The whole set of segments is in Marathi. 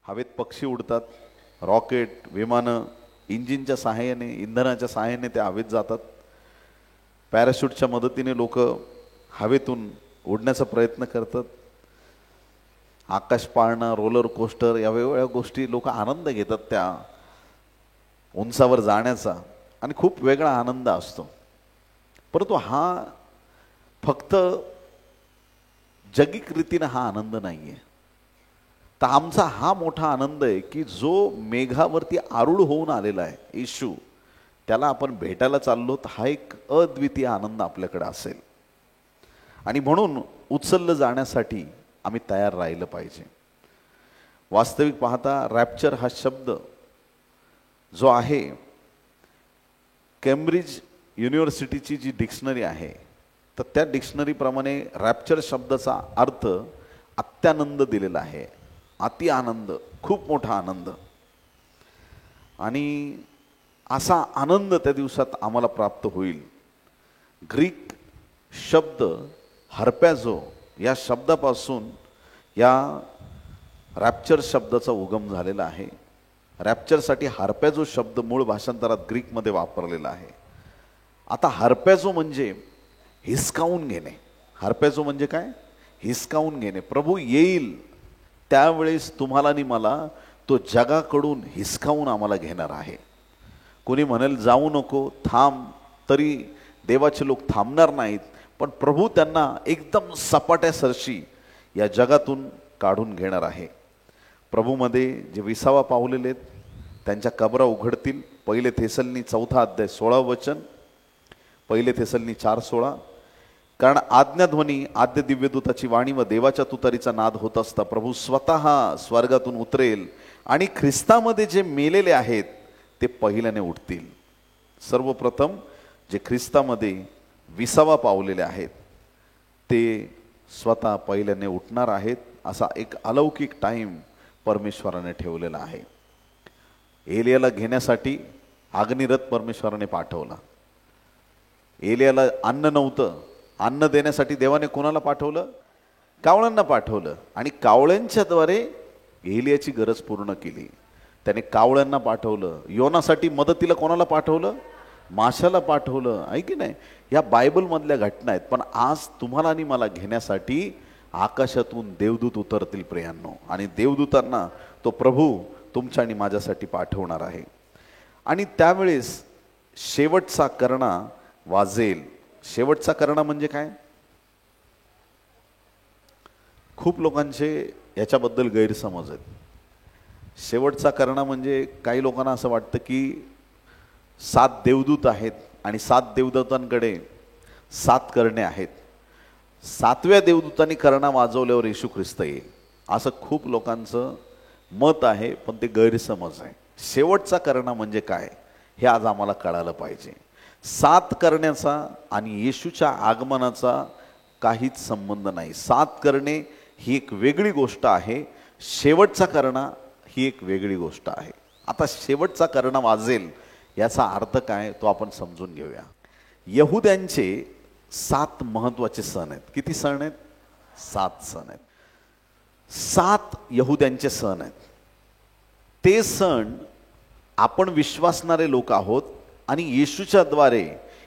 हवेत पक्षी उडतात, रॉकेट, विमानं इंजिनच्या सहाय्याने, इंधनाच्या सहाय्याने ते हवेत जातात. पॅराशूटच्या मदतीने लोक हवेतून उडण्याचा प्रयत्न करतात. आकाश पाळणा, रोलर कोस्टर या वेगवेगळ्या गोष्टी लोक आनंद घेतात त्या उंचावर जाण्याचा आणि खूप वेगळा आनंद असतो. परंतु हा फक्त जगिक रीतीनं हा आनंद नाही आहे. तर आमचा हा मोठा आनंद आहे की जो मेघावरती आरूढ होऊन आलेला आहे येशू, त्याला आपण भेटायला चाललो, तर हा एक अद्वितीय आनंद आपल्याकडे असेल. आणि म्हणून उचललं जाण्यासाठी आम्ही तयार राहिलं पाहिजे. वास्तविक पाहता रॅप्चर हा शब्द जो आहे, केम्ब्रिज युनिव्हर्सिटीची जी डिक्शनरी आहे, तर त्या डिक्शनरीप्रमाणे रॅप्चर शब्दाचा अर्थ अत्यानंद दिलेला आहे. अति आनंद, खूप मोठा आनंद. आणि असा आनंद त्या दिवसात आम्हाला प्राप्त होईल. ग्रीक शब्द हर्पॅझो या शब्दापासून या रॅप्चर शब्दाचा उगम झालेला आहे. रॅप्चरसाठी हर्पॅझो शब्द मूळ भाषांतरात ग्रीकमध्ये वापरलेला आहे. आता हर्पॅझो म्हणजे हिसकावून घेणे. हर्पॅझो म्हणजे काय? हिसकावून घेणे. प्रभू येईल त्यावेळेस तुम्हाला आणि मला तो जगाकडून हिसकावून आम्हाला घेणार आहे. कोणी म्हणेल जाऊ नको, थांब, तरी देवाचे लोक थांबणार नाहीत. पण प्रभू त्यांना एकदम सपाट्यासरशी या जगातून काढून घेणार आहे. प्रभूमध्ये जे विसावा पावलेले आहेत त्यांच्या कबरा उघडतील. 1 थेसलनी 4 अध्याय 16 वचन, 1 थेसलनी 4:16. कारण आज्ञाध्वनी, आद्य दिव्यदूताची वाणी व देवाच्या तुतारीचा नाद होत असता प्रभू स्वतः स्वर्गातून उतरेल आणि ख्रिस्तामध्ये जे मेलेले आहेत ते पहिल्याने उठतील. सर्वप्रथम जे ख्रिस्तामध्ये विसावा पावलेले आहेत ते स्वतः पहिल्याने उठणार आहेत. असा एक अलौकिक टाईम परमेश्वराने ठेवलेला आहे. एलियाला घेण्यासाठी अग्निरथ परमेश्वराने पाठवला. एलियाला अन्न नव्हतं, अन्न देण्यासाठी देवाने कोणाला पाठवलं? कावळ्यांना पाठवलं. आणि कावळ्यांच्याद्वारे एलियाची गरज पूर्ण केली. त्याने कावळ्यांना पाठवलं. योनासाठी मदतीला कोणाला पाठवलं? माशाला पाठवलं. आहे की नाही? या बायबलमधल्या घटना आहेत. पण आज तुम्हाला आणि मला घेण्यासाठी आकाशातून देवदूत उतरतील प्रियांनो. आणि देवदूतांना तो प्रभू तुमच्या आणि माझ्यासाठी पाठवणार आहे. आणि त्यावेळेस शेवटचा करणा वाजेल. शेवटचा करणा म्हणजे काय? खूप लोकांचे याच्याबद्दल गैरसमज आहेत. शेवटचा करणा म्हणजे काही लोकांना असं वाटतं की 7 देवदूत आहेत आणि 7 देवदूतांकडे 7 करणे आहेत. 7व्या देवदूतांनी करणा वाजवल्यावर येशू ख्रिस्त येईल, असं खूप लोकांचं मत आहे. पण ते गैरसमज आहे. शेवटचा करणा म्हणजे काय हे आज आम्हाला कळालं पाहिजे. 7 करण्याचा आणि येशूच्या आगमनाचा काहीच संबंध नाही. 7 करणे ही एक वेगळी गोष्ट आहे. शेवटचा करणा ही एक वेगळी गोष्ट आहे. आता शेवटचा करणा वाजेल याचा अर्थ काय तो आपण समजून घेऊया. यहुद्यांचे 7 महत्त्वाचे सण आहेत. किती सण आहेत? 7 सण आहेत. 7 यहुद्यांचे सण आहेत. ते सण आपण विश्वासणारे लोक आहोत आणि येशूच्या द्वारे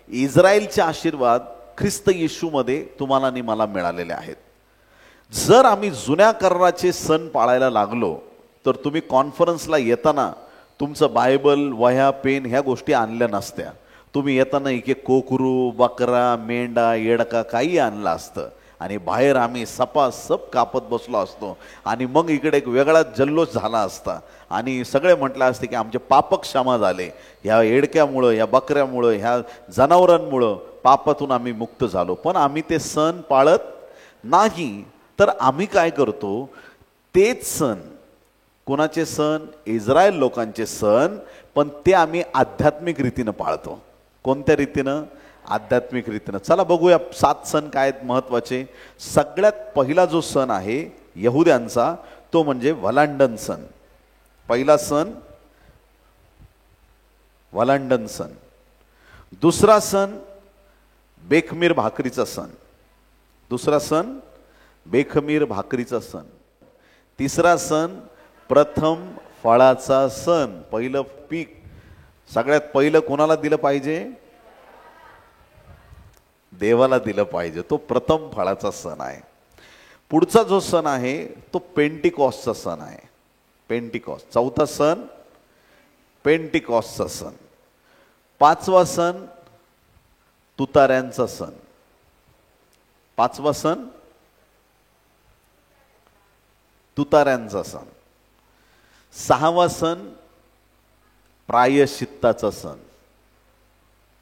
इस्रायलचे आशीर्वाद ख्रिस्त येशूमध्ये तुम्हाला आणि मला मिळालेले आहेत. जर आम्ही जुन्या कराराचे सण पाळायला लागलो तर तुम्ही कॉन्फरन्सला येताना तुमचं बायबल, वह्या, पेन ह्या गोष्टी आणल्या नसत्या. तुम्ही येताना एक कोकरू, बकरा, मेंढा, येडका काही आणलं असतं आणि बाहेर आम्ही सपासप कापत बसलो असतो. आणि मग इकडे एक वेगळा जल्लोष झाला असता आणि सगळे म्हटलं असते की आमचे पाप क्षमा झाले. ह्या येडक्यामुळं, या बकऱ्यामुळं, ह्या जनावरांमुळं पापातून आम्ही मुक्त झालो. पण आम्ही ते सण पाळत नाही. तर आम्ही काय करतो? तेच सण, कोणाचे सण? इस्रायल लोकांचे सण, पण ते आम्ही आध्यात्मिक रीतीनं पाळतो. कोणत्या रीतीनं? आध्यात्मिक रीतीनं. चला बघूया 7 सण काय आहेत महत्त्वाचे. सगळ्यात पहिला जो सण आहे यहुद्यांचा तो म्हणजे वलांडन सण. पहिला सण वलांडन सण. दुसरा सण बेखमीर भाकरीचा सण. दुसरा सण बेखमीर भाकरीचा सण. तिसरा सण प्रथम फळाचा सण, पहिलं पीक सगळ्यात पहिलं कोणाला दिलं पाहिजे? देवाला दिलं पाहिजे. तो प्रथम फळाचा सण आहे. पुढचा जो सण आहे तो पेंटिकॉस्टचा सण आहे. पेंटिकॉस्ट चौथा सण पेंटिकॉस्टचा सण. पाचवा सण तुताऱ्यांचा सण. पाचवा सण तुताऱ्यांचा सण. सहावा सण प्रायश्चित्ताचा सण.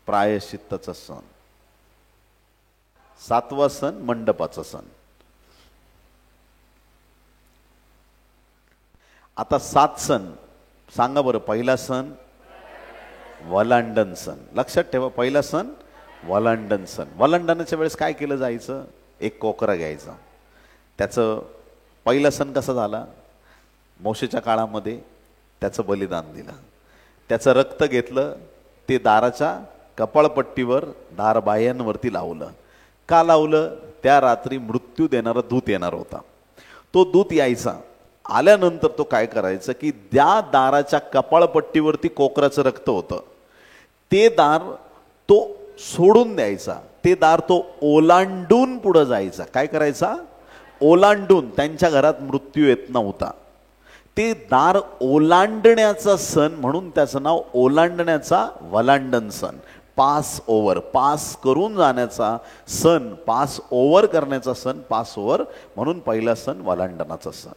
प्रायश्चित्ताचा सण. सातवा सण मंडपाचा सण. आता 7 सण सांगा बरं. पहिला सण वलांडन सण. लक्षात ठेवा, पहिला सण वलांडन सण. वलांडनाच्या वेळेस काय केलं जायचं? एक कोकरा घ्यायचा. त्याचं पहिला सण कसा झाला? मोशेच्या काळामध्ये त्याचं बलिदान दिलं. त्याचं रक्त घेतलं, ते दाराच्या कपाळपट्टीवर दारबाह्यांवरती लावलं. का लावलं? त्या रात्री मृत्यू देणारा दूत येणार होता. तो दूत यायचा. आल्यानंतर तो काय करायचं की त्या दाराच्या कपाळपट्टीवरती कोकराचं रक्त होतं, ते दार तो सोडून द्यायचा. ते दार तो ओलांडून पुढे जायचा. काय करायचा? ओलांडून. त्यांच्या घरात मृत्यू येत नव्हता. ते दार ओलांडण्याचा सण म्हणून त्याचं नाव ओलांडण्याचा वलांडन सण. पास ओव्हर, पास करून जाण्याचा सण, पास ओव्हर करण्याचा सण, पास ओव्हर म्हणून पहिला सण वलांडनाचा सण.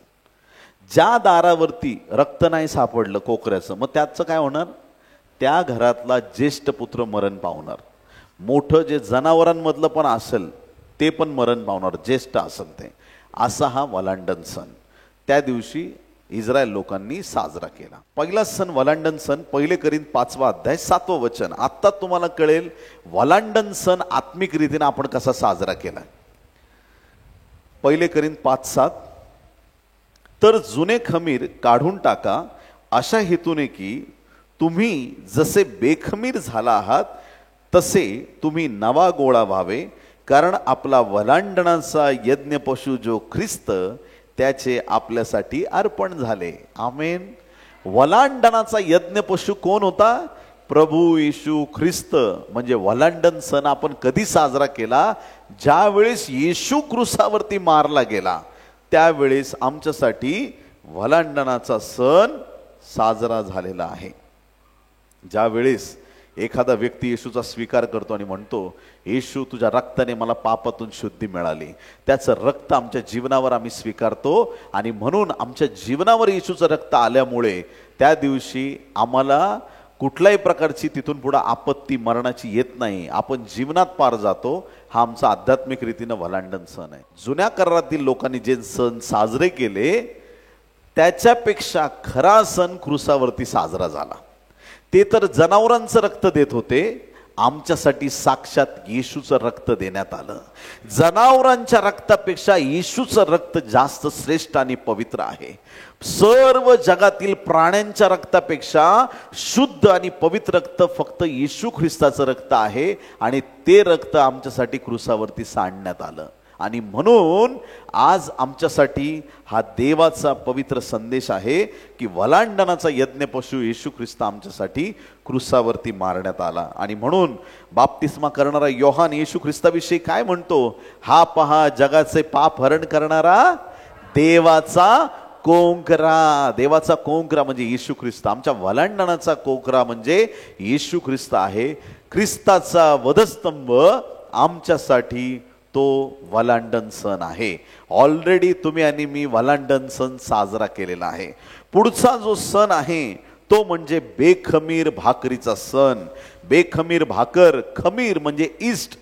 ज्या दारावरती रक्त नाही सापडलं कोकऱ्याचं, मग त्याचं काय होणार? त्या घरातला ज्येष्ठ पुत्र मरण पावणार. मोठं जे जनावरांमधलं पण असेल ते पण मरण पावणार, ज्येष्ठ असेल ते. असा हा वलांडन सण त्या दिवशी इस्रायल लोकांनी साजरा केला. पहिला सण वलांडन सण. पहिले करिंथ 5वा अध्याय 7वं वचन. आता तुम्हाला कळेल वलांडन सण आत्मिक रीतीने आपण कसा साजरा केला. पहिले करिंथ 5:7. तर जुने खमीर काढून टाका अशा हेतूने की तुम्ही जसे बेखमीर झाला आहात तसे तुम्ही नवा गोळा व्हावे. कारण आपला वलांडणाचा यज्ञ पशु जो ख्रिस्त त्याचे आपल्यासाठी अर्पण झाले. आमेन. वलांडणाचा यज्ञ पशु कोण होता? प्रभू येशू ख्रिस्त. म्हणजे वलांडन सण आपण कधी साजरा केला? ज्या वेळेस येशू क्रूसावरती मारला गेला त्यावेळेस आमच्यासाठी वलांडनाचा सण साजरा झालेला आहे. ज्या वेळेस एखादा व्यक्ती येशूचा स्वीकार करतो आणि म्हणतो, येशू तुझ्या रक्ताने मला पापातून शुद्धी मिळाली, त्याचं रक्त आमच्या जीवनावर आम्ही स्वीकारतो आणि म्हणून आमच्या जीवनावर येशूचं रक्त आल्यामुळे त्या दिवशी आम्हाला कुठल्याही प्रकारची तिथून पुढे आपत्ती मरणाची येत नाही. आपण जीवनात पार जातो. हा आमचा आध्यात्मिक रीतीनं वलांडन सण आहे. जुन्या करारातील लोकांनी जे सण साजरे केले त्याच्यापेक्षा खरा सण क्रूसावरती साजरा झाला. ते तर जनावरांचं रक्त देत होते, आमच्यासाठी साक्षात येशूचं रक्त देण्यात आलं. जनावरांच्या रक्तापेक्षा येशूचं रक्त जास्त श्रेष्ठ आणि पवित्र आहे. सर्व जगातील प्राण्यांच्या रक्तापेक्षा शुद्ध आणि पवित्र रक्त फक्त येशू ख्रिस्ताचं रक्त आहे आणि ते रक्त आमच्यासाठी क्रूसावरती सांडण्यात आलं. आणि म्हणून आज आमच्यासाठी हा देवाचा पवित्र संदेश आहे की वलांडनाचा यज्ञ पशु येशू ख्रिस्त आमच्यासाठी क्रूसावरती मारण्यात आला. आणि म्हणून बाप्तिस्मा करणारा योहान येशू ख्रिस्ताविषयी काय म्हणतो? हा पहा जगाचे पाप हरण करणारा देवाचा कोंकरा. देवाचा कोंकरा म्हणजे येशू ख्रिस्त. आमच्या वलांडनाचा कोंकरा म्हणजे येशू ख्रिस्त आहे. ख्रिस्ताचा वधस्तंभ आमच्यासाठी तो वलांडन सण आहे. ऑलरेडी तुम्ही आणि मी वलांडन सण साजरा केलेला आहे. पुढचा जो सण आहे तो म्हणजे बेखमीर भाकरीचा सण. बेखमीर भाकर, खमीर म्हणजे ईस्ट.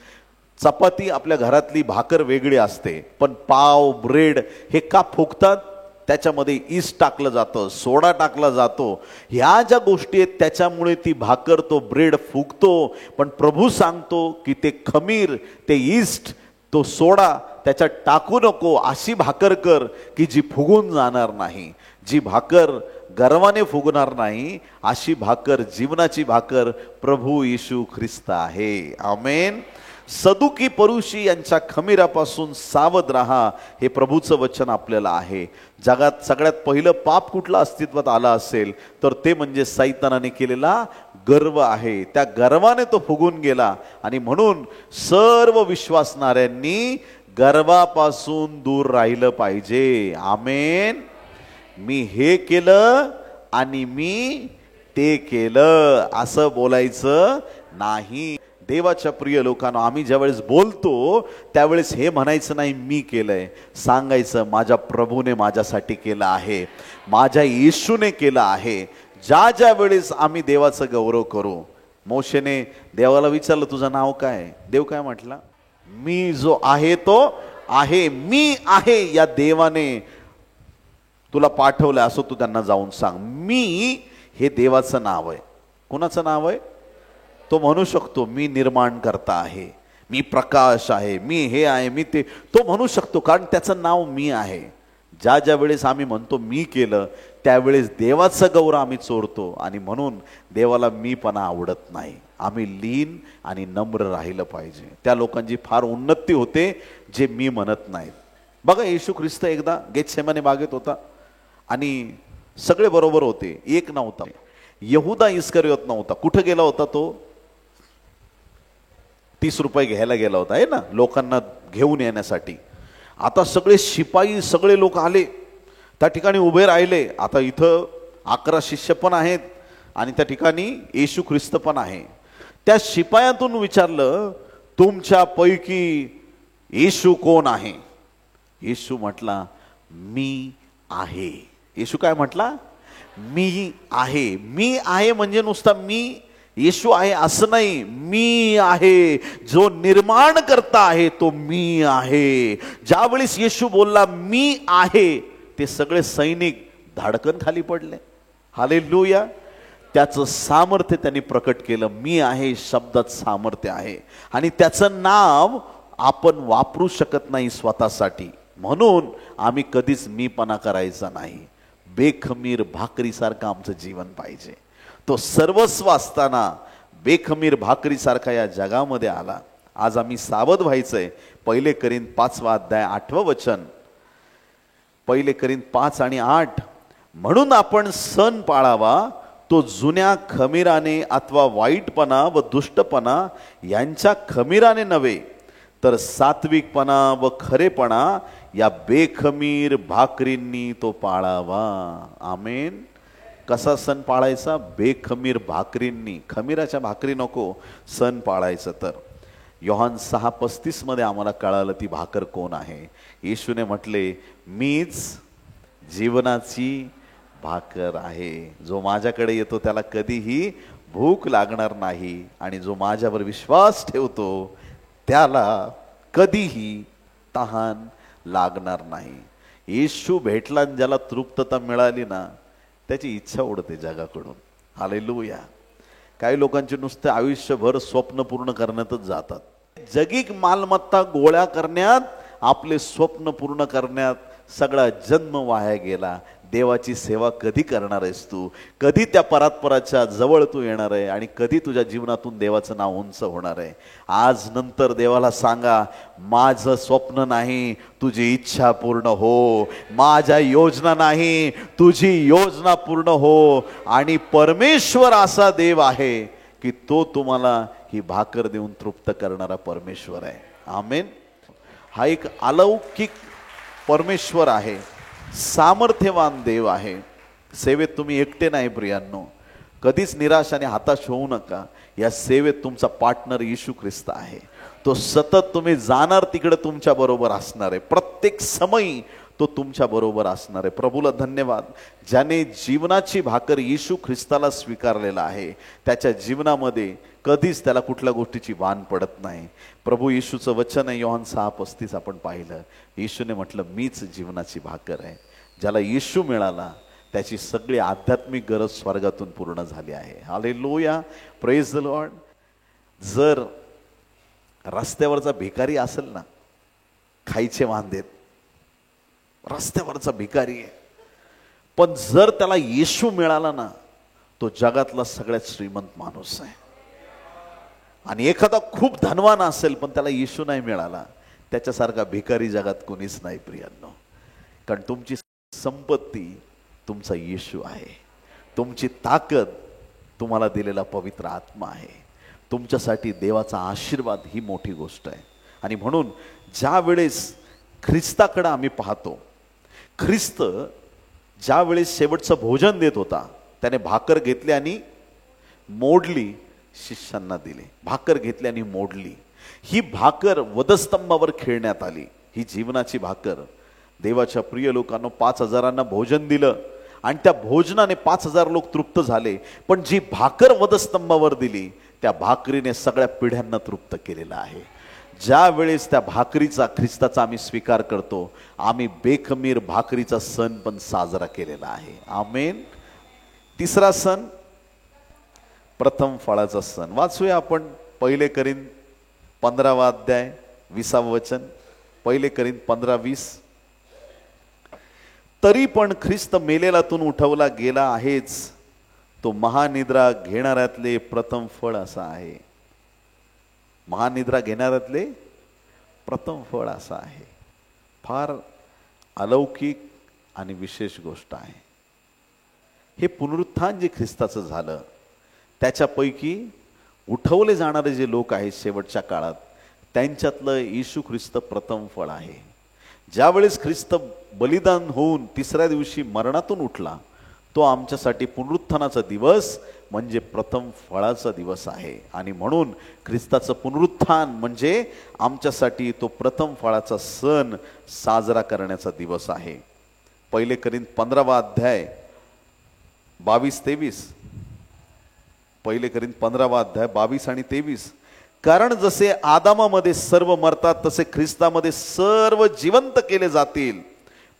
चपाती आपल्या घरातली भाकर वेगळी असते, पण पाव ब्रेड हे का फुगतात? त्याच्यामध्ये ईस्ट टाकलं जातं, सोडा टाकला जातो. ह्या ज्या गोष्टी आहेत त्याच्यामुळे ती भाकर, तो ब्रेड फुगतो. पण प्रभू सांगतो की ते खमीर, ते ईस्ट, तो सोडा त्याच्यात टाकू नको. अशी भाकर कर की जी फुगून जाणार नाही, जी भाकर गर्वाने फुगणार नाही. अशी भाकर, जीवनाची भाकर प्रभू येशू ख्रिस्त आहे. आमेन. सदुकी परुषी यांच्या खमीरापासून सावध राहा, हे प्रभूचं वचन आपल्याला आहे. जगात सगळ्यात पहिलं पाप कुठलं अस्तित्वात आलं असेल तर ते म्हणजे सैतानाने केलेला गर्व आहे. त्या गर्वाने तो फुगून गेला आणि म्हणून सर्व विश्वासणाऱ्यांनी गर्वापासून दूर राहिलं पाहिजे. आमेन. मी हे केलं आणि मी ते केलं असं बोलायचं नाही. देवाच्या प्रिय लोकांनो, आम्ही ज्यावेळेस बोलतो त्यावेळेस हे म्हणायचं नाही मी केलंय, सांगायचं माझ्या प्रभूने माझ्यासाठी केलं आहे, माझ्या येशूने केलं आहे. ज्या ज्या वेळेस आम्ही देवाचा गौरव करू. मोशेने देवाला विचारलं तुझं नाव काय? देव काय म्हटला? मी जो आहे तो आहे. मी आहे या देवाने तुला पाठवलं असं तू त्यांना जाऊन सांग. मी हे देवाचं नाव आहे. कोणाचं नाव आहे? तो म्हणू शकतो मी निर्माण करता आहे, मी प्रकाश आहे, मी हे आहे, मी ते. तो म्हणू शकतो कारण त्याचं नाव मी आहे. ज्या ज्या वेळेस आम्ही म्हणतो मी केलं त्यावेळेस देवाचा गौरव आम्ही चोरतो आणि म्हणून देवाला मीपणा आवडत नाही. आम्ही लीन आणि नम्र राहिलं पाहिजे. त्या लोकांची फार उन्नती होते जे मी म्हणत नाहीत. बघा, येशू ख्रिस्त एकदा गेतसेमाने बागेत होता आणि सगळे बरोबर होते, एक नव्हता. यहुदा इस्करियोत नव्हता. कुठे गेला होता तो? 30 रुपये घ्यायला गेला होता आहे ना, लोकांना घेऊन येण्यासाठी. आता सगळे शिपाई सगळे लोक आले, त्या ठिकाणी उभे राहिले. आता इथं 11 शिष्य पण आहेत आणि त्या ठिकाणी येशू ख्रिस्त पण आहे. त्या शिपायातून विचारलं तुमच्यापैकी येशू कोण आहे? येशू म्हटला मी आहे. येशू काय म्हटला? मी आहे. मी आहे म्हणजे नुसता मी येशू आहे असं नाही. मी आहे, जो निर्माण करता आहे तो मी आहे. ज्यावेळेस येशू बोलला मी आहे, ते सगळे सैनिक धाडकन खाली पडले. हालेलुया. त्याचं सामर्थ्य त्यांनी प्रकट केलं. मी आहे शब्दात सामर्थ्य आहे आणि त्याचं नाव आपण वापरू शकत नाही स्वतःसाठी. म्हणून आम्ही कधीच मीपणा करायचा नाही. बेखमीर भाकरीसारखं आमचं जीवन पाहिजे. तो सर्वस्व असताना बेखमीर भाकरीसारखा या जगामध्ये आला. आज आम्ही सावध व्हायचंय. 1 करिंथ 5 अध्याय 8 वचन. 1 करिंथ 5 आणि 8. म्हणून आपण सण पाळावा, तो जुन्या खमीराने अथवा वाईटपणा व दुष्टपणा यांच्या खमीराने नव्हे, तर सात्विकपणा व खरेपणा या बेखमीर भाकरींनी तो पाळावा. आमेन. कसा सण पाळायचा? बेखमीर भाकरींनी. खमीराच्या भाकरी नको सण पाळायचं. तर योहान 6:35 मध्ये आम्हाला कळालं ती भाकर कोण आहे. येशूने म्हटले मीच जीवनाची भाकर आहे. जो माझ्याकडे येतो त्याला कधीही भूक लागणार नाही आणि जो माझ्यावर विश्वास ठेवतो त्याला कधीही तहान लागणार नाही. येशू भेटला आणि ज्याला तृप्तता मिळाली ना, त्याची इच्छा उडते जगाकडून. हालेलुया. काही लोकांचे नुसते आयुष्यभर स्वप्न पूर्ण करण्यातच जातात. जगिक मालमत्ता गोळा करण्यात, आपले स्वप्न पूर्ण करण्यात सगळा जन्म वाया गेला. देवाची सेवा कधी करणार आहेस तू? कधी त्या परात्पराच्या जवळ तू येणार आहे आणि कधी तुझ्या जीवनातून देवाचं नाव उंच होणार आहे? आज नंतर देवाला सांगा माझं स्वप्न नाही, तुझी इच्छा पूर्ण हो. माझ्या योजना नाही, तुझी योजना पूर्ण हो. आणि परमेश्वर असा देव आहे की तो तुम्हाला ही भाकर देऊन तृप्त करणारा परमेश्वर आहे. आमेन. हा एक अलौकिक परमेश्वर आहे, सामर्थ्यवान देव आहे. सेवेत तुम्ही एकटे नाही प्रियांनो. कधीच निराश आणि हताश होऊ नका. या सेवेत तुमचा पार्टनर येशू ख्रिस्त आहे. तो सतत तुम्ही जाणार तिकडे तुमच्या बरोबर असणार आहे. प्रत्येक समयी तो तुमच्या बरोबर असणार आहे. प्रभूला धन्यवाद. ज्याने जीवनाची भाकर येशू ख्रिस्ताला स्वीकारलेला आहे, त्याच्या जीवनामध्ये कधीच त्याला कुठल्या गोष्टीची भान पडत नाही. प्रभू येशूचं वचन आहे योहान 6:35 आपण पाहिलं. येशूने म्हटलं मीच जीवनाची भाकर आहे. ज्याला येशू मिळाला त्याची सगळी आध्यात्मिक गरज स्वर्गातून पूर्ण झाली आहे. हालेलुया. Praise the Lord. जर रस्त्यावरचा भिकारी असेल ना, खायचे वांदेत, रस्त्यावरचा भिकारी आहे, पण जर त्याला येशू मिळाला ना, तो जगातला सगळ्यात श्रीमंत माणूस आहे. आणि एखादा खूप धनवान असेल पण त्याला येशू नाही मिळाला, त्याच्यासारखा भिकारी जगात कोणीच नाही प्रियांनो. कारण तुमची संपत्ती तुमचा येशू आहे, तुमची ताकद तुम्हाला दिलेला पवित्र आत्मा आहे, तुमच्यासाठी देवाचा आशीर्वाद ही मोठी गोष्ट आहे. आणि म्हणून ज्या वेळेस ख्रिस्ताकडे आम्ही पाहतो, ख्रिस्त ज्या वेळेस शेवटचं भोजन देत होता, त्याने भाकर घेतली आणि मोडली, शिष्यांना दिली. भाकर घेतली आणि मोडली. ही भाकर वधस्तंभावर खेळण्यात आली. ही जीवनाची भाकर. देवाच्या प्रिय लोकांना 5,000 भोजन दिलं आणि त्या भोजनाने 5,000 लोक तृप्त झाले. पण जी भाकर वधस्तंभावर दिली, त्या भाकरीने सगळ्या पिढ्यांना तृप्त केलेलं आहे. ज्या वेळेस त्या भाकरीचा, ख्रिस्ताचा आम्ही स्वीकार करतो, आम्ही बेखमीर भाकरीचा सण पण साजरा केलेला आहे. आमेन. तिसरा सण प्रथम फळाचा सण. वाचूया आपण 1 करिंथ 15 अध्याय 20 वचन. 1 करिंथ 15:20. तरी पण ख्रिस्त मेलेलातून उठवला गेला आहेच, तो महानिद्रा घेणाऱ्यातले प्रथम फळ असा आहे. महानिद्रा घेणाऱ्यातले प्रथम फळ असा आहे. फार अलौकिक आणि विशेष गोष्ट आहे. हे पुनरुत्थान जे ख्रिस्ताचं झालं, त्याच्यापैकी उठवले जाणारे जे लोक आहेत शेवटच्या काळात, त्यांच्यातलं येशू ख्रिस्त प्रथम फळ आहे. ज्यावेळेस ख्रिस्त बलिदान होऊन 3ऱ्या दिवशी मरणातून उठला, तो आमच्यासाठी पुनरुत्थानाचा दिवस म्हणजे प्रथम फळाचा दिवस आहे. आणि म्हणून ख्रिस्ताचं पुनरुत्थान म्हणजे आमच्यासाठी तो प्रथम फळाचा सण साजरा करण्याचा दिवस आहे. 1 करिंथ 15 अध्याय 22-23. 1 करिंथ 15 अध्याय 22 आणि 23. कारण जसे आदामामध्ये सर्व मरतात, तसे ख्रिस्तामध्ये सर्व जिवंत केले जातील,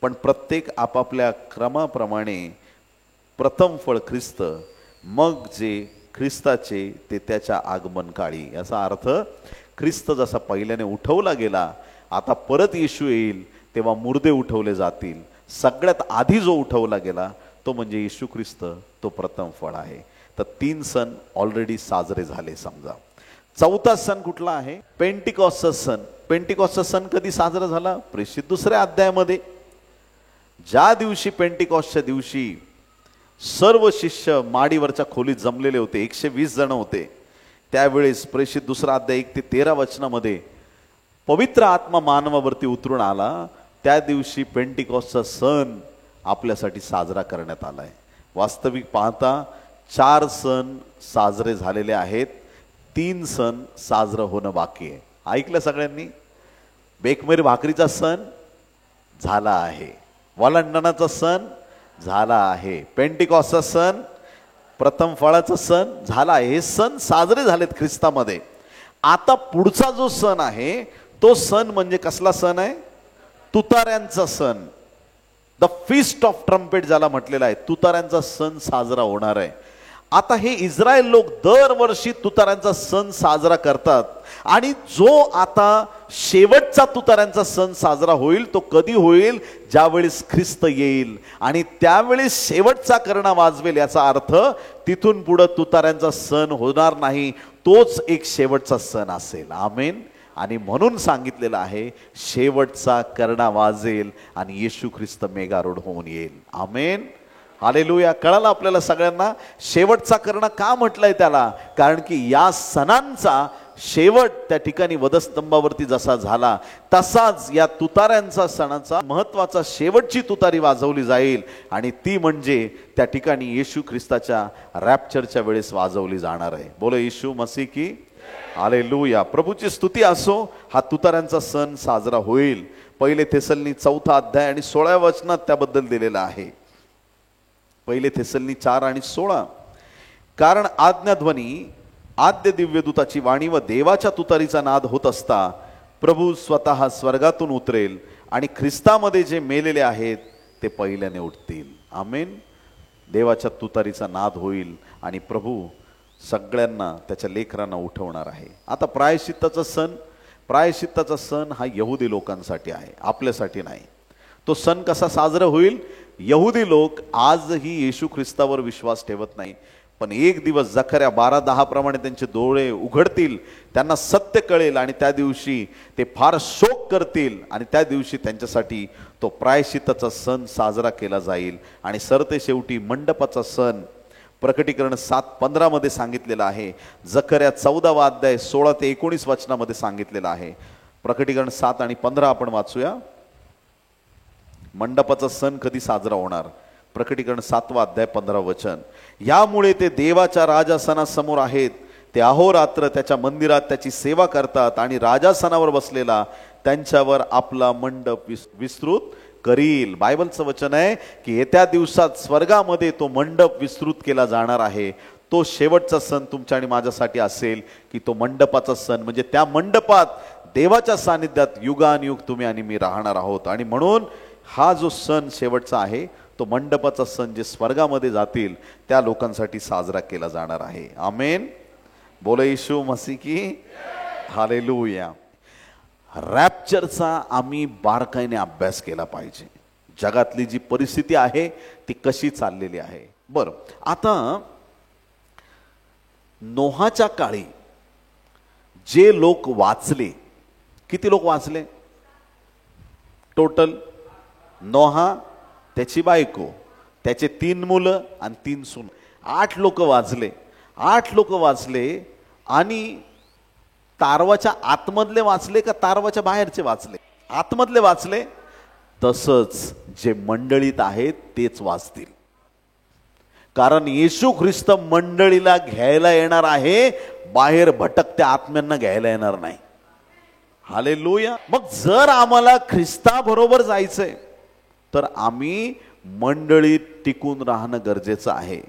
पण प्रत्येक आपापल्या क्रमाप्रमाणे. प्रथम फळ ख्रिस्त, मग जे ख्रिस्ताचे ते त्याच्या आगमन काळी. याचा अर्थ ख्रिस्त जसा पहिल्याने उठवला गेला, आता परत येशू येईल तेव्हा मुर्दे उठवले जातील. सगळ्यात आधी जो उठवला गेला तो म्हणजे येशू ख्रिस्त, तो प्रथम फळ आहे. तर 3 सण ऑलरेडी साजरे झाले. समजा 4था सण कुठला आहे? पेंटिकॉस्टचा सण. पेंटिकॉस्टचा सण कधी साजरा झाला? प्रेषित 2ऱ्या अध्यायामध्ये. ज्या दिवशी पेंटिकॉस्टच्या दिवशी सर्व शिष्य माडीवरच्या खोलीत जमलेले होते, 120 जण होते, त्यावेळेस प्रेषित 2रा अध्याय 1 ते 13 वचनामध्ये पवित्र आत्मा मानवावरती उतरून आला. त्या दिवशी पेंटिकॉस्टचा सण आपल्यासाठी साजरा करण्यात आलाय. वास्तविक पाहता 4 सण साजरे झालेले आहेत, 3 सण साजरं होणं बाकी आहे. ऐकलं सगळ्यांनी? बेखमीर भाकरीचा सण झाला आहे, वलांडणाचा सण झाला आहे, पेंटिकॉस्टचा सण, प्रथम फळाचा सण झाला आहे. हे सण साजरे झालेत ख्रिस्तामध्ये. आता पुढचा जो सण आहे तो सण म्हणजे कसला सण आहे? तुताऱ्यांचा सण. द फीस्ट ऑफ ट्रम्पेट ज्याला म्हटलेला आहे, तुताऱ्यांचा सण साजरा होणार आहे. आता हे इस्रायल लोक दरवर्षी तुताऱ्यांचा सण साजरा करतात. आणि जो आता शेवटचा तुताऱ्यांचा सण साजरा होईल तो कधी होईल? ज्यावेळेस ख्रिस्त येईल आणि त्यावेळेस शेवटचा करणा वाजवेल. याचा अर्थ तिथून पुढे तुताऱ्यांचा सण होणार नाही, तोच एक शेवटचा सण असेल. आमेन. आणि म्हणून सांगितलेलं आहे शेवटचा करणा वाजेल आणि येशू ख्रिस्त मेगारूढ होऊन येईल. आमेन. हालेलुया. कळालं आपल्याला सगळ्यांना? शेवटचा करणा का म्हटलंय त्याला? कारण की या सणांचा शेवट त्या ठिकाणी वधस्तंभावरती जसा झाला, तसाच या तुताऱ्यांचा सणाचा महत्वाचा शेवटची तुतारी वाजवली जाईल. आणि ती म्हणजे त्या ठिकाणी येशू ख्रिस्ताच्या रॅप्चरच्या वेळेस वाजवली जाणार आहे. बोलो येशू मसीह की हालेलुया. प्रभूची स्तुती असो. हा तुताऱ्यांचा सण साजरा होईल. 1 थेसलनी 4 अध्याय आणि 16 वचनात त्याबद्दल दिलेला आहे. 1 थेसलनी 4 आणि 16. कारण आज्ञाध्वनी, आद्य दिव्यदूताची वाणी व देवाच्या तुतारीचा नाद होत असता प्रभू स्वतः स्वर्गातून उतरेल आणि ख्रिस्तामध्ये जे मेलेले आहेत ते पहिल्याने उठतील. आमेन. देवाच्या तुतारीचा नाद होईल आणि प्रभू सगळ्यांना, त्याच्या लेकरांना उठवणार आहे. आता प्रायश्चित्ताचा सण. प्रायश्चित्ताचा सण हा यहुदी लोकांसाठी आहे, आपल्यासाठी नाही. तो सण कसा साजरा होईल? यहुदी लोक आजही येशू ख्रिस्तावर विश्वास ठेवत नाही, पण एक दिवस जकर्या 12:10 प्रमाणे त्यांचे डोळे उघडतील, त्यांना सत्य कळेल आणि त्या दिवशी ते फार शोक करतील आणि त्या दिवशी त्यांच्यासाठी तो प्रायश्चित्ताचा सण साजरा केला जाईल. आणि सरते शेवटी मंडपाचा सण प्रकटीकरण 7:15 मध्ये सांगितलेला आहे. जकर्या 14वा अध्याय 16 ते 19 वचनामध्ये सांगितलेला आहे. प्रकटीकरण 7 आणि 15 आपण वाचूया. मंडपाचा सण कधी साजरा होणार? प्रकटीकरण 7वा अध्याय 15 वचन. यामुळे ते देवाच्या राजासनासमोर आहेत, ते अहोरात्र त्याच्या मंदिरात त्याची सेवा करतात आणि राजासनावर बसलेला त्यांच्यावर आपला मंडप विस्तृत करील. बायबलचं वचन आहे की येत्या दिवसात स्वर्गामध्ये तो मंडप विस्तृत केला जाणार आहे. तो शेवटचा सण तुमच्या आणि माझ्यासाठी असेल की तो मंडपाचा सण, म्हणजे त्या मंडपात देवाच्या सानिध्यात युगानुयुग तुम्ही आणि मी राहणार आहोत. आणि म्हणून हा जो सण शेवटचा आहे तो मंडपाचा सण, जे स्वर्गामध्ये जातील त्या लोकांसाठी साजरा केला जाणार आहे. आमेन. बोला येशू मसीह की हालेलुया. रॅप्चरचा आम्ही बारकाईने अभ्यास केला पाहिजे. जगातली जी परिस्थिती आहे ती कशी चाललेली आहे. बरं, आता नोहाच्या काळी जे लोक वाचले, किती लोक वाचले टोटल? नोहा, त्याची बायको, त्याचे 3 मुलं आणि 3 सून, 8 लोक वाचले. 8 लोक वाचले. आणि तारवाच्या आतमधले वाचले का तारवाच्या बाहेरचे वाचले? आतमधले वाचले. तसंच जे मंडळीत आहेत तेच वाचतील, कारण येशू ख्रिस्त मंडळीला घ्यायला येणार आहे, बाहेर भटकत्या आत्म्यांना घ्यायला येणार नाही. हालेलुया. मग जर आम्हाला ख्रिस्ताबरोबर जायचंय तर आम्ही मंडळीत टिकून राहणं गरजेचं आहे.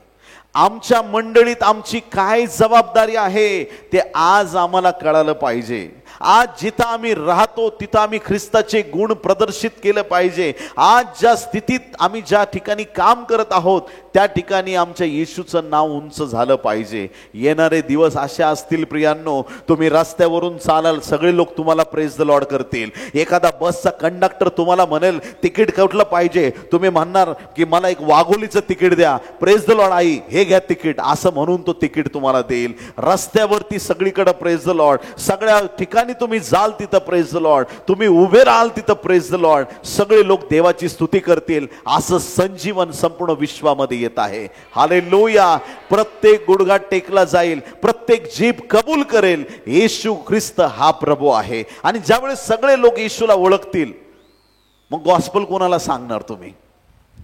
आमच्या मंडळीत आमची काय जबाबदारी आहे ते आज आम्हाला कळालं पाहिजे. आज जिथं आम्ही राहतो तिथं आम्ही ख्रिस्ताचे गुण प्रदर्शित केलं पाहिजे. आज ज्या स्थितीत आम्ही ज्या ठिकाणी काम करत आहोत त्या ठिकाणी आमच्या येशूचं नाव उंच झालं पाहिजे. येणारे दिवस असे असतील प्रियांनो, तुम्ही रस्त्यावरून चालाल, सगळे लोक तुम्हाला प्रेज द लॉर्ड करतील. एखादा बसचा कंडक्टर तुम्हाला म्हणेल तिकीट कुठलं पाहिजे, तुम्ही म्हणणार की मला एक वाघोलीचं तिकीट द्या. प्रेज द लॉर्ड आई, हे घ्या तिकीट, असं म्हणून तो तिकीट तुम्हाला देईल. रस्त्यावरती सगळीकडे प्रेज द लॉर्ड, सगळ्या ठिकाणी तुम्ही जाल तिथं प्रेज द लॉर्ड, तुम्ही उभे राहाल तिथं प्रेज द लॉर्ड, सगळे लोक देवाची स्तुती करतील. असं संजीवन संपूर्ण विश्वामध्ये येत आहे. हालेलुया. प्रत्येक गुडघा टेकला जाईल, प्रत्येक जीभ कबूल करेल येशू ख्रिस्त हा प्रभू आहे. आणि ज्यावेळेस सगळे लोक येशूला ओळखतील मग गॉस्पल कोणाला सांगणार तुम्ही?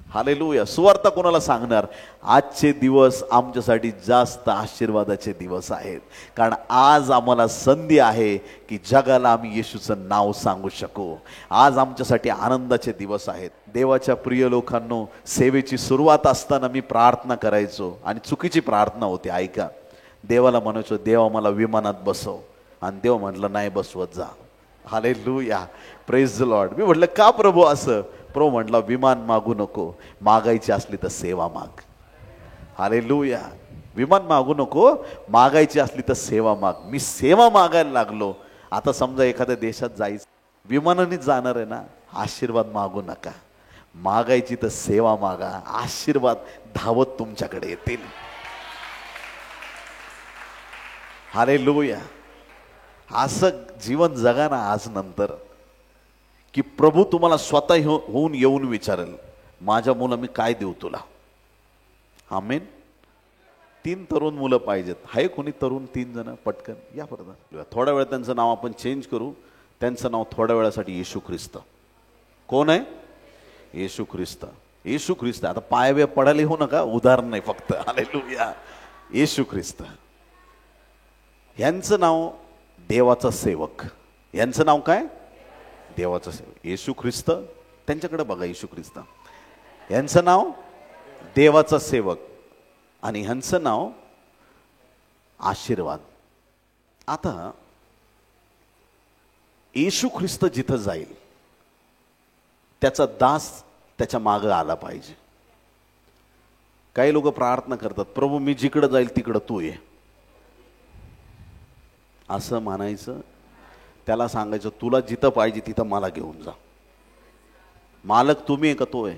हालेलुया. सुवार्ता कोणाला सांगणार? आजचे दिवस आमच्यासाठी जास्त आशीर्वादाचे दिवस आहेत, कारण आज आम्हाला संधी आहे की जगाला आम्ही येशूचं नाव सांगू शकू. आज आमच्यासाठी आनंदाचे दिवस आहेत. देवाच्या प्रिय लोकांनो, सेवेची सुरुवात असताना मी प्रार्थना करायचो आणि चुकीची प्रार्थना होती. ऐका, देवाला म्हणायचो देवा मला विमानात बसव, आणि देव म्हटलं नाही बसवत जा. हालेलुया. Praise the Lord. मी म्हटलं का प्रभू असं? प्रभू म्हटला विमान मागू नको, मागायची असली तर सेवा माग. हालेलुया. विमान मागू नको, मागायची असली तर सेवा माग. मी सेवा मागायला लागलो. आता समजा एखाद्या देशात जायचं, विमानानेच जाणार आहे ना, आशीर्वाद मागू नका, मागायची तर सेवा मागा. आशीर्वाद धावत तुमच्याकडे येतील. हालेलुया. असं जीवन जगा ना आज नंतर, की प्रभू तुम्हाला स्वतः होऊन येऊन विचारेल, माझ्या मुलं मी काय देऊ तुला? आमेन. 3 तरुण मुलं पाहिजेत. हाय कोणी तरुण? 3 जण पटकन या परत. थोड्या वेळ त्यांचं नाव आपण चेंज करू. त्यांचं नाव थोड्या वेळासाठी येशू ख्रिस्त. कोण आहे? येशू ख्रिस्त. येशू ख्रिस्त. आता पायव्या पडायला होऊ नका, उदाहरण नाही फक्त. हालेलुया. येशू ख्रिस्त. यांचं नाव देवाचा सेवक. यांचं नाव काय? देवाचा सेवक. येशू ख्रिस्त. त्यांच्याकडे बघा, येशू ख्रिस्त. यांचं नाव देवाचा सेवक आणि ह्यांचं नाव आशीर्वाद. आता येशू ख्रिस्त जिथं जाईल त्याचा दास त्याच्या मागं आला पाहिजे. काही लोक प्रार्थना करतात, प्रभू मी जिकडं जाईल तिकडं तू ये. असं म्हणायचं, त्याला सांगायचं तुला जिथं पाहिजे तिथं मला घेऊन जा. मालक तुम्ही आहे का तो आहे?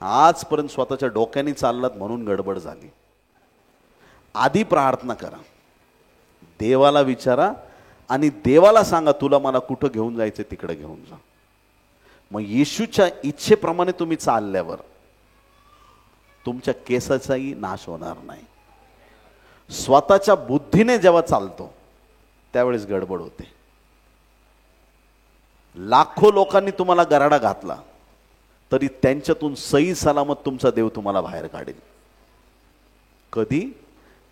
आजपर्यंत स्वतःच्या डोक्याने चाललात म्हणून गडबड झाली. आधी प्रार्थना करा, देवाला विचारा आणि देवाला सांगा तुला मला कुठं घेऊन जायचं तिकडे घेऊन जा. मग येशूच्या इच्छेप्रमाणे तुम्ही चालल्यावर तुमच्या केसाचाही नाश होणार नाही. स्वतःच्या बुद्धीने जेव्हा चालतो त्यावेळेस गडबड होते. लाखो लोकांनी तुम्हाला गराडा घातला तरी त्यांच्यातून सही सलामत तुमचा देव तुम्हाला बाहेर काढेल. कधी?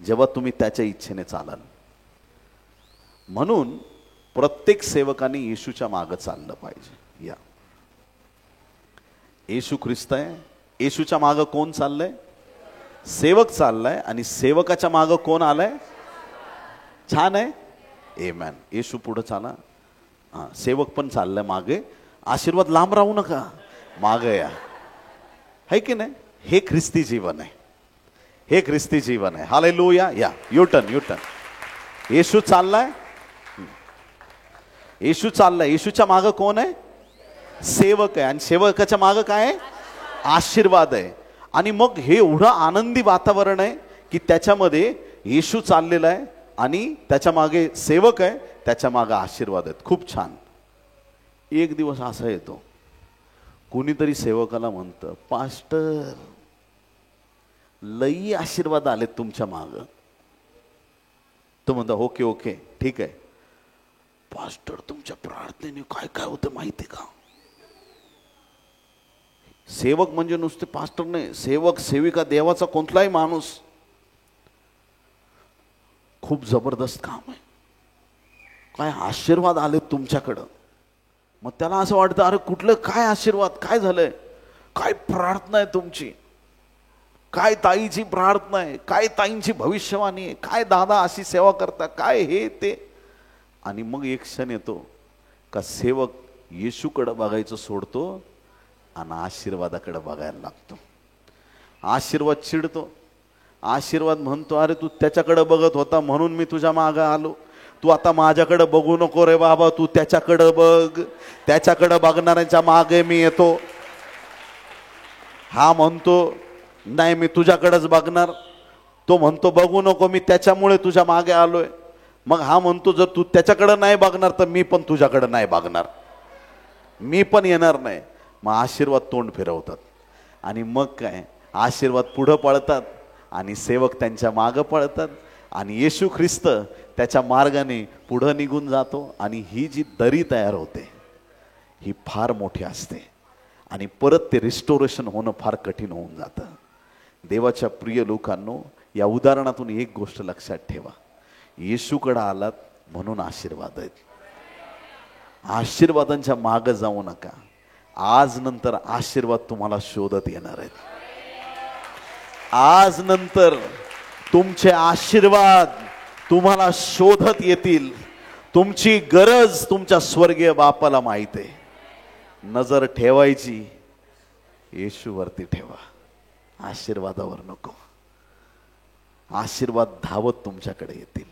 जेव्हा तुम्ही त्याच्या इच्छेने चालाल. म्हणून प्रत्येक सेवकाने येशूच्या मागे चाललं पाहिजे. या येशू ख्रिस्त आहे, येशूच्या मागे कोण चाललंय? सेवक चाललाय. आणि सेवकाच्या मागे कोण आलाय? छान आहे, आमेन. येशू पुढे चाला, सेवक पण चाललाय मागे. आशीर्वाद लांब राहू नका, मागे या. है की नाही? हे ख्रिस्ती जीवन आहे, हे ख्रिस्ती जीवन आहे. हालेलुया. या युटर्न युटर्न. येशू चाललाय, येशू चाललाय. येशूच्या मागे कोण आहे? सेवक आहे. आणि सेवकाच्या मागे काय आहे? आशीर्वाद आहे. आणि मग हे एवढं आनंदी वातावरण आहे की त्याच्यामध्ये येशू चाललेला आहे आणि त्याच्या मागे सेवक आहे, त्याच्या मागे आशीर्वाद आहेत. खूप छान. एक दिवस असा येतो, कोणीतरी सेवकाला म्हणतं, पास्टर लई आशीर्वाद आलेत तुमच्या मागं. तो म्हणतो ओके ओके ठीक आहे. पास्टर तुमच्या प्रार्थनेने काय काय होतं माहिती का? सेवक म्हणजे नुसते पास्टर नाही, सेवक सेविका देवाचा कोणताही माणूस. खूप जबरदस्त काम आहे, काय आशीर्वाद आले तुमच्याकडं. मग त्याला असं वाटतं अरे कुठलं काय आशीर्वाद, काय झालंय, काय प्रार्थना आहे तुमची, काय ताईची प्रार्थना आहे, काय ताईंची भविष्यवाणी आहे, काय दादा अशी सेवा करता, काय हे ते. आणि मग एक क्षण येतो का सेवक येशूकडे बघायचं सोडतो आणि आशीर्वादाकडे बघायला लागतो. आशीर्वाद चिडतो, आशीर्वाद म्हणतो अरे तू त्याच्याकडे बघत होता म्हणून मी तुझ्या मागे आलो, तू आता माझ्याकडे बघू नको रे बाबा, तू त्याच्याकडे बघ, त्याच्याकडे बघणाऱ्यांच्या मागे मी येतो. हा म्हणतो नाही मी तुझ्याकडेच बघणार, तो म्हणतो बघू नको मी त्याच्यामुळे तुझ्या मागे आलोय. मग हा म्हणतो जर तू त्याच्याकडे नाही बघणार तर मी पण तुझ्याकडे नाही बघणार, मी पण येणार नाही. मग आशीर्वाद तोंड फिरवतात आणि मग काय आशीर्वाद पुढं पळतात आणि सेवक त्यांच्या मागं पळतात आणि येशू ख्रिस्त त्याच्या मार्गाने पुढं निघून जातो. आणि ही जी दरी तयार होते ही फार मोठी असते आणि परत ते रिस्टोरेशन होणं फार कठीण होऊन जातं. देवाच्या प्रिय लोकांनो, या उदाहरणातून एक गोष्ट लक्षात ठेवा, येशूकडे आलात म्हणून आशीर्वाद आहेत. आशीर्वादांच्या मागे जाऊ नका. आज नंतर आशीर्वाद तुम्हाला शोधत येणार आहेत. आज नंतर तुमचे आशीर्वाद तुम्हाला शोधत येतील. तुमची गरज तुमच्या स्वर्गीय बापाला माहित आहे. नजर ठेवायची येशूवरती ठेवा, आशीर्वादावर नको. आशीर्वाद धावत तुमच्याकडे येतील.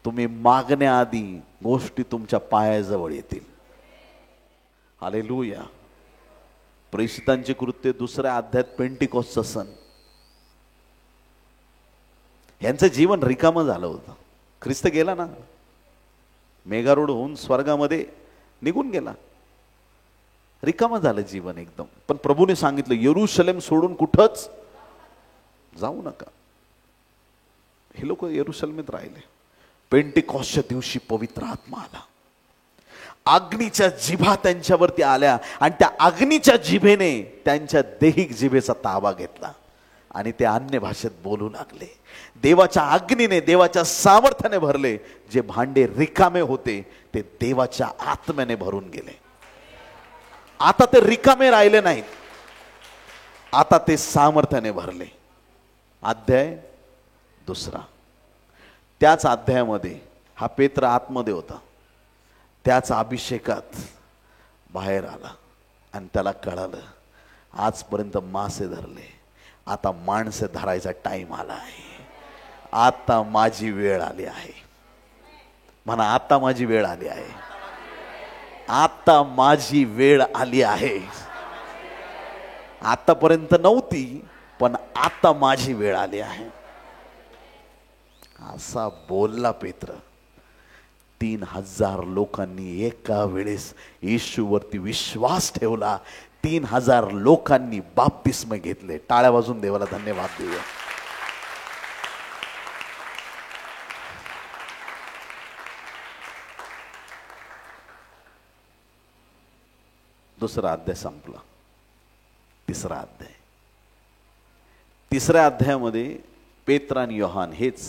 तुम्ही मागण्याआधी गोष्टी तुमच्या पायाजवळ येतील. हालेलुया. प्रेषितांची कृत्ये 2 अध्यायात पेंटिकॉस्टचा सण, यांचं जीवन रिकामं झालं होतं. ख्रिस्त गेला ना, मेगारूढ होऊन स्वर्गामध्ये निघून गेला, रिकामं झालं जीवन एकदम. पण प्रभूने सांगितलं यरूशलेम सोडून कुठंच जाऊ नका. हे लोक यरूशलेमेत राहिले. पेंटिकॉस्टच्या दिवशी पवित्र आत्मा आला, अग्नीच्या जिभा त्यांच्यावरती आल्या आणि त्या अग्नीच्या जिभेने त्यांच्या देहिक जिभेचा ताबा घेतला आणि ते अन्य भाषेत बोलू लागले. देवाच्या अग्नीने, देवाच्या सामर्थ्याने भरले. जे भांडे रिकामे होते ते देवाच्या आत्म्याने भरून गेले. आता ते रिकामे राहिले नाहीत, आता ते सामर्थ्याने भरले. अध्याय 2. त्याच अध्यायामध्ये हा पेत्र आतमध्ये होता, त्याच अभिषेकात बाहेर आला आणि त्याला कळालं आजपर्यंत मासे धरले, आता माणसे धरायचा टाइम आला आहे. आता माझी वेळ आली आहे. म्हणा आता माझी वेळ आली आहे. आता माझी वेळ आली आहे. आतापर्यंत नव्हती, पण आता माझी वेळ आली आहे, असा बोलला पेत्र. 3,000 लोकांनी एका वेळेस येशूवरती विश्वास ठेवला. 3,000 लोकांनी बाप्तिस्म घेतले. टाळ्या वाजून देवाला धन्यवाद देऊया. दुसरा अध्याय संपला. तिसरा अध्याय. तिसऱ्या अध्यायामध्ये पेत्र आणि योहान हेच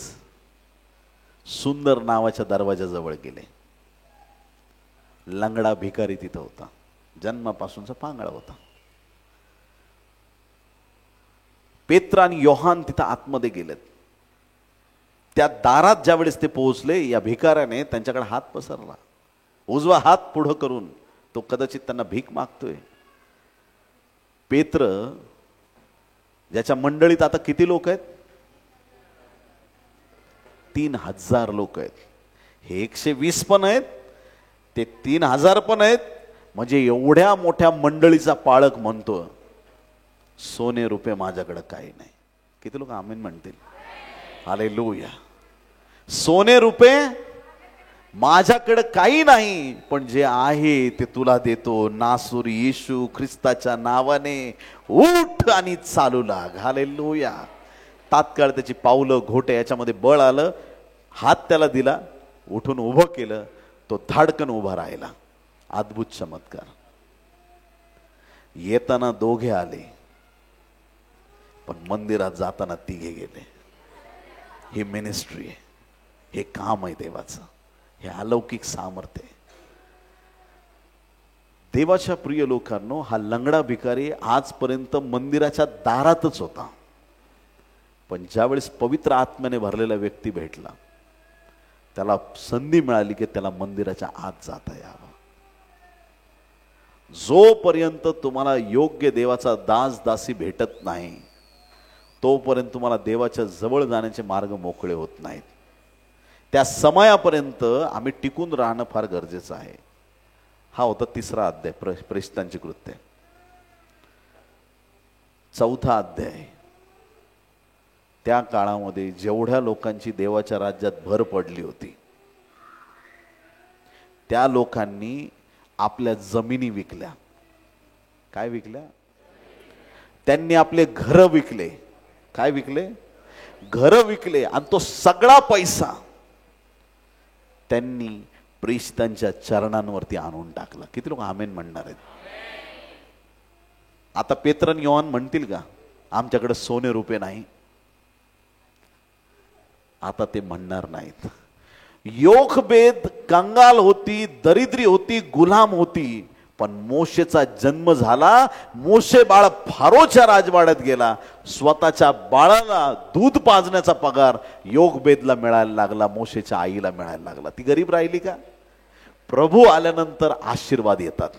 सुंदर नावाच्या दरवाजाजवळ गेले. लंगडा भिकारी तिथं होता, जन्मापासूनचा पांगळा होता. पेत्र आणि योहान तिथं आतमध्ये गेलेत. त्या दारात ज्या वेळेस ते पोहोचले, या भिकाऱ्याने त्यांच्याकडे हात पसरला, उजवा हात पुढं करून. तो कदाचित त्यांना भीक मागतोय. पेत्र, ज्याच्या मंडळीत आता किती लोक आहेत? 3,000 लोक आहेत. हे 120 पण आहेत, ते 3,000 पण आहेत. म्हणजे एवढ्या मोठ्या मंडळीचा पाळक म्हणतो, सोने रुपये माझ्याकडे काही नाही. किती लोक आमीन म्हणतील? हालेलुया. सोने रुपये माझ्याकडे काही नाही, पण जे आहे ते तुला देतो. नासुर येशू ख्रिस्ताच्या नावाने उठ आणि चालू लाग. हालेलुया. तात्काळ त्याची पावलं, घोटे याच्यामध्ये बळ आलं. हात त्याला दिला, उठून उभं केलं. तो धाडकन उभा राहिला. अद्भुत चमत्कार. येताना दोघे आले, पण मंदिरात जाताना तिघे गेले. ही मिनिस्ट्री आहे, हे काम आहे देवाचं, हे अलौकिक सामर्थ्य आहे. देवाच्या प्रिय लोकांनो, हा लंगडा भिकारी आजपर्यंत मंदिराच्या दारातच होता, पण ज्यावेळेस पवित्र आत्म्याने भरलेला व्यक्ती भेटला, त्याला संधी मिळाली की त्याला मंदिराच्या आत जाता यावं. जोपर्यंत तुम्हाला योग्य देवाचा दास दासी भेटत नाही, तोपर्यंत तुम्हाला देवाच्या जवळ जाण्याचे मार्ग मोकळे होत नाहीत. त्या समयापर्यंत आम्ही टिकून राहणं फार गरजेचं आहे. हा होता तिसरा अध्याय, प्रेषितांची कृत्य. चौथा अध्याय. त्या काळामध्ये जेवढ्या लोकांची देवाच्या राज्यात भर पडली होती, त्या लोकांनी आपल्या जमिनी विकल्या. काय विकल्या? त्यांनी आपले घर विकले. काय विकले? घर विकले. आणि तो सगळा पैसा त्यांनी प्रेषितांच्या चरणांवरती आणून टाकला. किती लोक आमेन म्हणणार आहेत? आता पेत्र आणि योहान म्हणतील का आमच्याकडे सोने रुपये नाही? आता ते म्हणणार नाहीत. योखबेद कंगाल होती, दरिद्री होती, गुलाम होती, पण मोशेचा जन्म झाला. मोशे बाळ फारोच्या राजवाड्यात गेला. स्वतःच्या बाळाला दूध पाजण्याचा पगार योखबेदला मिळायला लागला, मोशेच्या आईला मिळायला लागला. ती गरीब राहिली का? प्रभू आल्यानंतर आशीर्वाद येतात.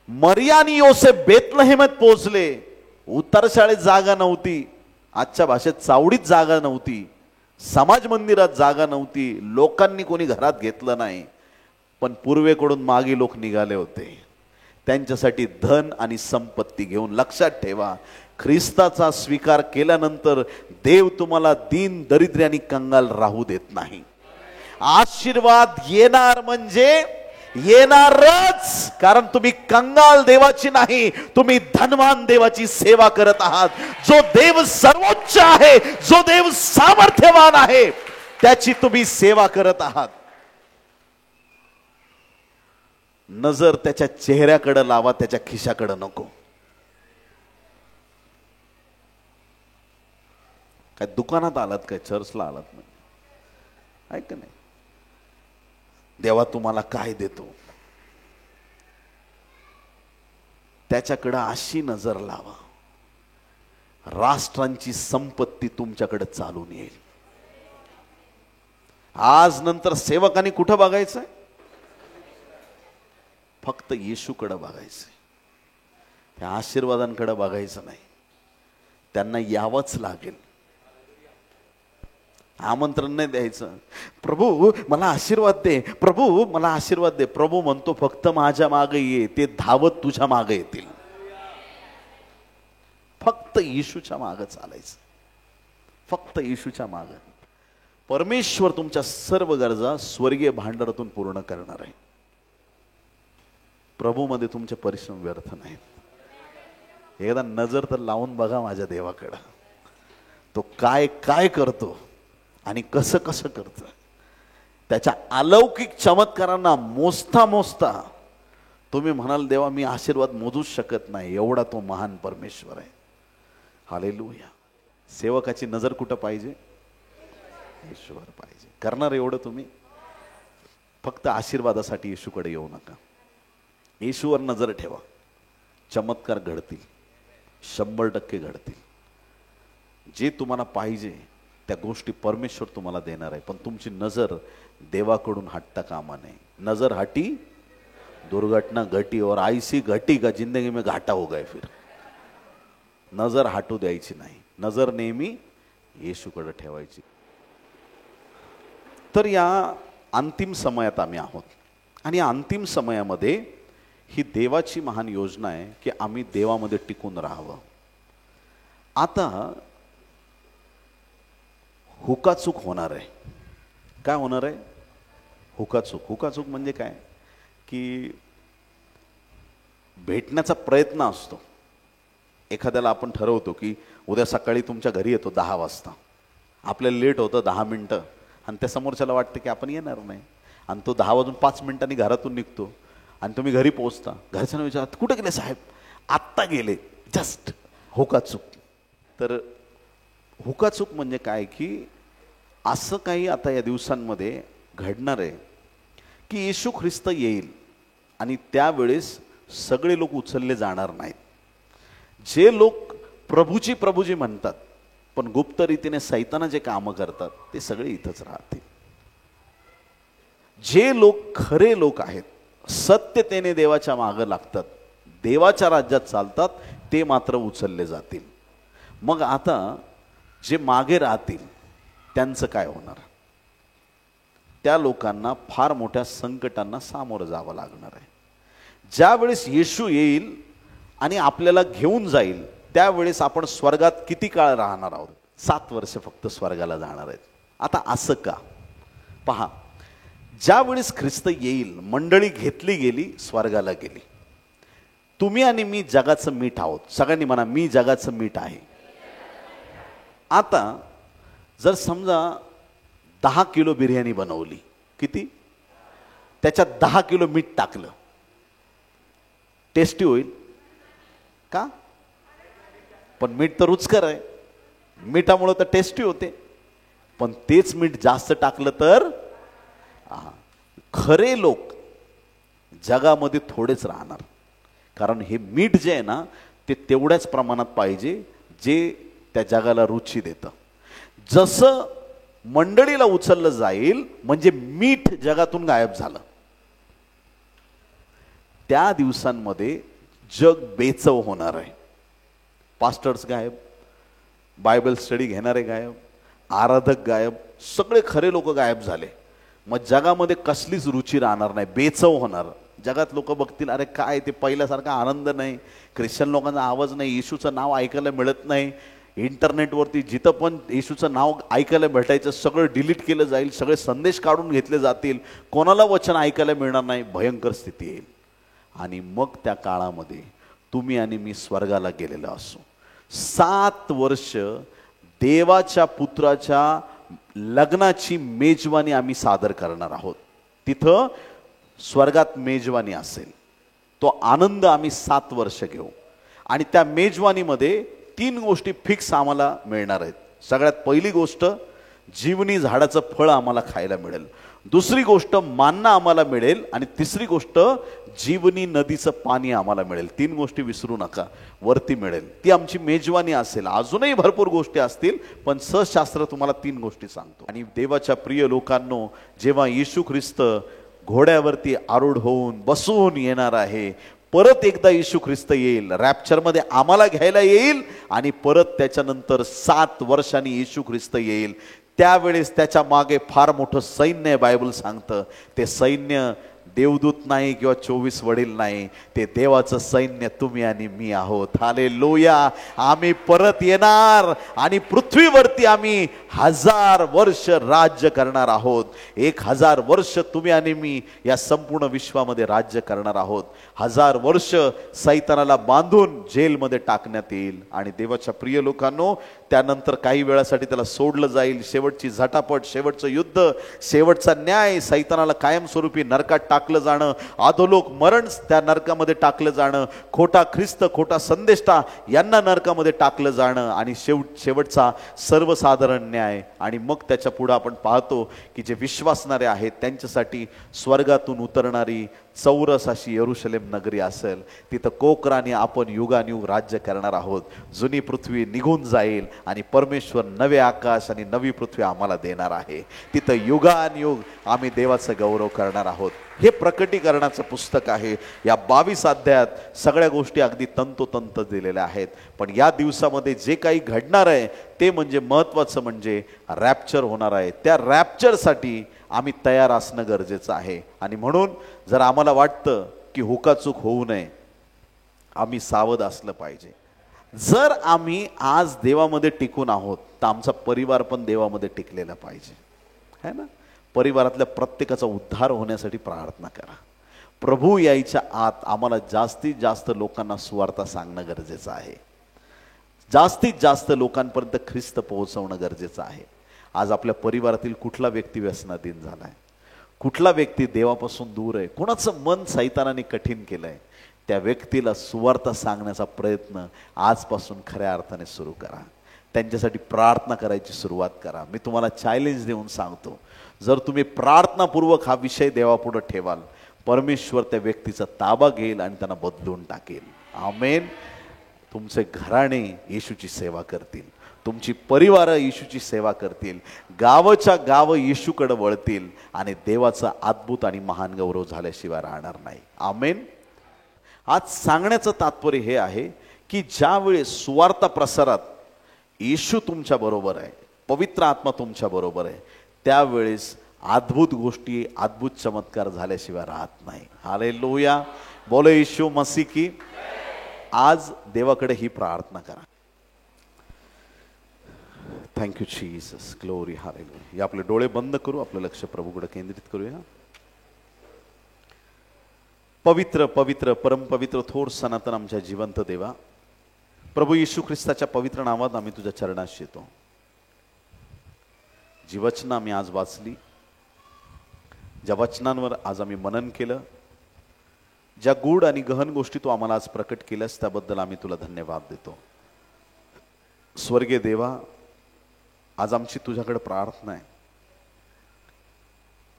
मरिया आणि योसेफ बेतलहेमात पोहोचले. उतरशाळेत जागा नव्हती, आजच्या भाषेत चावडीत जागा नव्हती, समाज मंदिरात जागा नव्हती, लोकांनी कोणी घरात घेतलं नाही. पण पूर्वेकडून मागे लोक निघाले होते, त्यांच्यासाठी धन आणि संपत्ती घेऊन. लक्षात ठेवा, ख्रिस्ताचा स्वीकार केल्यानंतर देव तुम्हाला दीन, दरिद्री आणि कंगाल राहू देत नाही. आशीर्वाद येणार म्हणजे येणारच, कारण तुम्ही कंगाल देवाची नाही, तुम्ही धनवान देवाची सेवा करत आहात. जो देव सर्वोच्च आहे, जो देव सामर्थ्यवान आहे, त्याची तुम्ही सेवा करत आहात. नजर त्याच्या चेहऱ्याकडे लावा, त्याच्या खिशाकडे नको. काय दुकानात आलात, काय चर्चला आलात नाही? ऐक नाही, देवा तुम्हाला काय देतो, त्याच्याकडे अशी नजर लावा, राष्ट्रांची संपत्ती तुमच्याकडे चालून येईल. आज नंतर सेवकांनी कुठं बघायचंय? फक्त येशूकडे बघायचंय. त्या आशीर्वादांकडे बघायचं नाही. त्यांना यावंच लागेल. आमंत्रण नाही द्यायचं, प्रभू मला आशीर्वाद दे, प्रभू मला आशीर्वाद दे. प्रभू म्हणतो फक्त माझ्या मागे ये, ते धावत तुझ्या मागे येतील. फक्त येशूच्या मागं चालायचं, फक्त येशूच्या मागं. परमेश्वर तुमच्या सर्व गरजा स्वर्गीय भांडारातून पूर्ण करणार आहे. प्रभूमध्ये तुमचे परिश्रम व्यर्थ नाहीत. एकदा नजर तर लावून बघा माझ्या देवाकडं, तो काय काय करतो आणि कसं कसं करतो. त्याच्या अलौकिक चमत्कारांना मोजता मोजता तुम्ही म्हणाल देवा मी आशीर्वाद मोजूच शकत नाही, एवढा तो महान परमेश्वर आहे. हालेलुया. सेवकाची नजर कुठं पाहिजे? येशूवर पाहिजे. करणार एवढं तुम्ही? फक्त आशीर्वादासाठी येशूकडे येऊ नका, येशूवर नजर ठेवा. चमत्कार घडतील, 100% घडतील. जे तुम्हाला पाहिजे त्या गोष्टी परमेश्वर तुम्हाला देणार आहे. पण तुमची नजर देवाकडून हटता कामा नये. नजर हटी दुर्घटना घटी और ऐसी घटी का जिंदगी में घाटा हो गए. फिर नजर हटू द्यायची नाही, नजर नेहमी येशूकडे ठेवायची. तर या अंतिम समयात आम्ही आहोत आणि या अंतिम समयामध्ये ही देवाची महान योजना आहे की आम्ही देवामध्ये टिकून राहावं. आता हुकाचूक होणार आहे. काय होणार आहे? हुकाचूक. हुकाचूक म्हणजे काय की भेटण्याचा प्रयत्न असतो. एखाद्याला आपण ठरवतो की उद्या सकाळी तुमच्या घरी येतो 10 वाजता. आपल्याला लेट होतं 10 मिनटं आणि त्या समोरच्याला वाटतं की आपण येणार नाही आणि तो 10 वाजून 5 मिनिटांनी घरातून निघतो आणि तुम्ही घरी पोहोचता. घरच्यांना विचारतात कुठे गेले साहेब? आत्ता गेले, जस्ट. हुकाचूक. तर हुकाचूक म्हणजे काय की असं काही आता या दिवसांमध्ये घडणार आहे की येशू ख्रिस्त येईल आणि त्यावेळेस सगळे लोक उचलले जाणार नाहीत. जे लोक प्रभूजी प्रभूजी म्हणतात पण गुप्त रीतीने सैताना जे कामं करतात ते सगळे इथंच राहतील. जे लोक खरे लोक आहेत, सत्यतेने देवाच्या मागं लागतात, देवाच्या राज्यात चालतात, ते मात्र उचलले जातील. मग आता जे मागे राहतील त्यांचं काय होणार? त्या लोकांना फार मोठ्या संकटांना सामोरं जावं लागणार आहे. ज्यावेळेस येशू येईल आणि आपल्याला घेऊन जाईल त्यावेळेस आपण स्वर्गात किती काळ राहणार आहोत? 7 वर्ष फक्त स्वर्गाला जाणार आहेत. आता असं का? पहा, ज्यावेळेस ख्रिस्त येईल मंडळी घेतली गेली, स्वर्गाला गेली. तुम्ही आणि मी जगाचं मीठ आहोत. सगळ्यांनी म्हणा मी जगाचं मीठ आहे. आता जर समजा 10 किलो बिर्याणी बनवली, किती? त्याच्यात 10 किलो मीठ टाकलं, टेस्टी होईल का? पण मीठ तर रुचकर आहे, मिठामुळे तर टेस्टी होते. पण तेच मीठ जास्त टाकलं तर खरे लोक जगामध्ये थोडेच राहणार. कारण हे मीठ जे आहे ना ते तेवढ्याच प्रमाणात पाहिजे जे त्या जगाला रुची देतं. जसं मंडळीला उचललं जाईल म्हणजे मीठ जगातून गायब झालं, त्या दिवसांमध्ये जग बेचव होणार आहे. पास्टर्स गायब, बायबल स्टडी घेणारे गायब, आराधक गायब, सगळे खरे लोक गायब झाले. मग जगामध्ये कसलीच रुची राहणार नाही, बेचव होणार. जगात लोक बघतील अरे काय ते पहिल्यासारखा आनंद नाही, ख्रिश्चन लोकांचा आवाज नाही, येशूचं नाव ऐकायला मिळत नाही. इंटरनेटवरती जिथं पण येशूचं नाव ऐकायला भेटायचं सगळं डिलीट केलं जाईल, सगळे संदेश काढून घेतले जातील, कोणाला वचन ऐकायला मिळणार नाही. भयंकर स्थिती येईल. आणि मग त्या काळामध्ये तुम्ही आणि मी स्वर्गाला गेलेलो असू. 7 वर्ष देवाच्या पुत्राच्या लग्नाची मेजवानी आम्ही सादर करणार आहोत. तिथं स्वर्गात मेजवानी असेल, तो आनंद आम्ही 7 वर्ष घेऊ. आणि त्या मेजवानीमध्ये 3 गोष्टी फिक्स आम्हाला मिळणार आहेत. सगळ्यात पहिली गोष्ट, जीवनी झाडाचं फळ आम्हाला खायला मिळेल. दुसरी गोष्ट, मान्ना आम्हाला मिळेल. आणि तिसरी गोष्ट, जीवनी नदीचं पाणी आम्हाला मिळेल. 3 गोष्टी विसरू नका, वरती मिळेल. ती आमची मेजवानी असेल. अजूनही भरपूर गोष्टी असतील पण सहशास्त्र तुम्हाला 3 गोष्टी सांगतो. आणि देवाच्या प्रिय लोकांनो, जेव्हा येशू ख्रिस्त घोड्यावरती आरूढ होऊन बसून येणार आहे, परत एकदा येशू ख्रिस्त येईल, रॅप्चरमध्ये आम्हाला घ्यायला येईल आणि परत त्याच्यानंतर 7 वर्षांनी येशू ख्रिस्त येईल. त्यावेळेस त्याच्या मागे फार मोठं सैन्य आहे. बायबल सांगतं ते सैन्य देवदूत नाही किंवा 24 वडील नाही, ते देवाचं सैन्य तुम्ही आणि मी आहोत. हालेलुया. आम्ही परत येणार आणि पृथ्वीवरती आम्ही 1000 वर्ष राज्य करणार आहोत. 1000 वर्ष तुम्ही आणि मी या संपूर्ण विश्वामध्ये राज्य करणार आहोत. 1000 वर्ष सैतानाला बांधून जेलमध्ये टाकण्यात येईल आणि देवाच्या प्रिय लोकांनो, त्यानंतर काही वेळासाठी त्याला सोडलं जाईल. शेवटची झटापट, शेवटचं युद्ध, शेवटचा न्याय, सैतानाला कायमस्वरूपी नरकात टाकलं जाणं, अधोलोक मरण त्या नरकामध्ये टाकलं जाणं, खोटा ख्रिस्त, खोटा संदेष्टा यांना नरकामध्ये टाकलं जाणं आणि शेवटचा सर्वसाधारण न्याय. आणि मग त्याच्या पुढे आपण पाहतो की जे विश्वासणारे आहेत त्यांच्यासाठी स्वर्गातून उतरणारी चौरस अशी यरूशलेम नगरी असेल. तिथं कोकराने आपण युगानुयुग राज्य करणार आहोत. जुनी पृथ्वी निघून जाईल आणि परमेश्वर नवे आकाश आणि नवी पृथ्वी आम्हाला देणार आहे. तिथं युगानुयुग आम्ही देवाचा गौरव करणार आहोत. हे प्रकटीकरणाचं पुस्तक आहे. या 22 अध्यायात सगळ्या गोष्टी अगदी तंतोतंत दिलेल्या आहेत. पण या दिवसामध्ये जे काही घडणार आहे ते म्हणजे महत्त्वाचं म्हणजे रॅप्चर होणार आहे. त्या रॅप्चरसाठी आम्ही तयार असणं गरजेचं आहे. आणि म्हणून जर आम्हाला वाटतं की हुकाचूक होऊ नये, आम्ही सावध असलं पाहिजे. जर आम्ही आज देवामध्ये टिकून आहोत तर आमचा परिवार पण देवामध्ये टिकलेला पाहिजे, है ना. परिवारातल्या प्रत्येकाचा उद्धार होण्यासाठी प्रार्थना करा. प्रभू यायच्या आत आम्हाला जास्तीत जास्त लोकांना सुवार्ता सांगणं गरजेचं आहे. जास्तीत जास्त लोकांपर्यंत ख्रिस्त पोहोचवणं गरजेचं आहे. आज आपल्या परिवारातील कुठला व्यक्ती व्यसनाधीन झालाय, कुठला व्यक्ती देवापासून दूर आहे, कोणाचं मन सैतानाने कठीण केलंय, त्या व्यक्तीला सुवार्ता सांगण्याचा प्रयत्न आजपासून खऱ्या अर्थाने सुरू करा. त्यांच्यासाठी प्रार्थना करायची सुरुवात करा. मी तुम्हाला चॅलेंज देऊन सांगतो, जर तुम्ही प्रार्थनापूर्वक हा विषय देवापुढे ठेवाल, परमेश्वर त्या व्यक्तीचा ताबा घेईल आणि त्यांना बदलून टाकेल. आमेन. तुमचे घराणे येशूची सेवा करतील, तुमची परिवार येशूची सेवा करतील, गावच्या गाव येशूकडे वळतील आणि देवाचा अद्भुत आणि महान गौरव झाल्याशिवाय राहणार नाही. आमेन. आज सांगण्याचं तात्पर्य हे आहे की ज्यावेळेस सुवार्ता प्रसारात येशू तुमच्या बरोबर आहे, पवित्र आत्मा तुमच्या बरोबर आहे, त्यावेळेस अद्भुत गोष्टी, अद्भुत चमत्कार झाल्याशिवाय राहत नाही. हालेलुया. बोलो येशू मसीह की. आज देवाकडे ही प्रार्थना करा. Thank you Jesus. ग्लोरी. हालेलुया. या आपले डोळे बंद करू, आपलं लक्ष प्रभूकडे केंद्रित करूया. पवित्र पवित्र परमपवित्र थोर सनातन आमच्या जिवंत देवा, प्रभू येशू ख्रिस्ताच्या पवित्र नावात आम्ही तुझ्या चरणाशी येतो. जी वचनं आम्ही आज वाचली, ज्या वचनांवर आज आम्ही मनन केलं, ज्या गूढ आणि गहन गोष्टी तू आम्हाला आज प्रकट केल्यास त्याबद्दल आम्ही तुला धन्यवाद देतो. स्वर्गीय देवा, आज आमची तुझ्याकडे प्रार्थना आहे.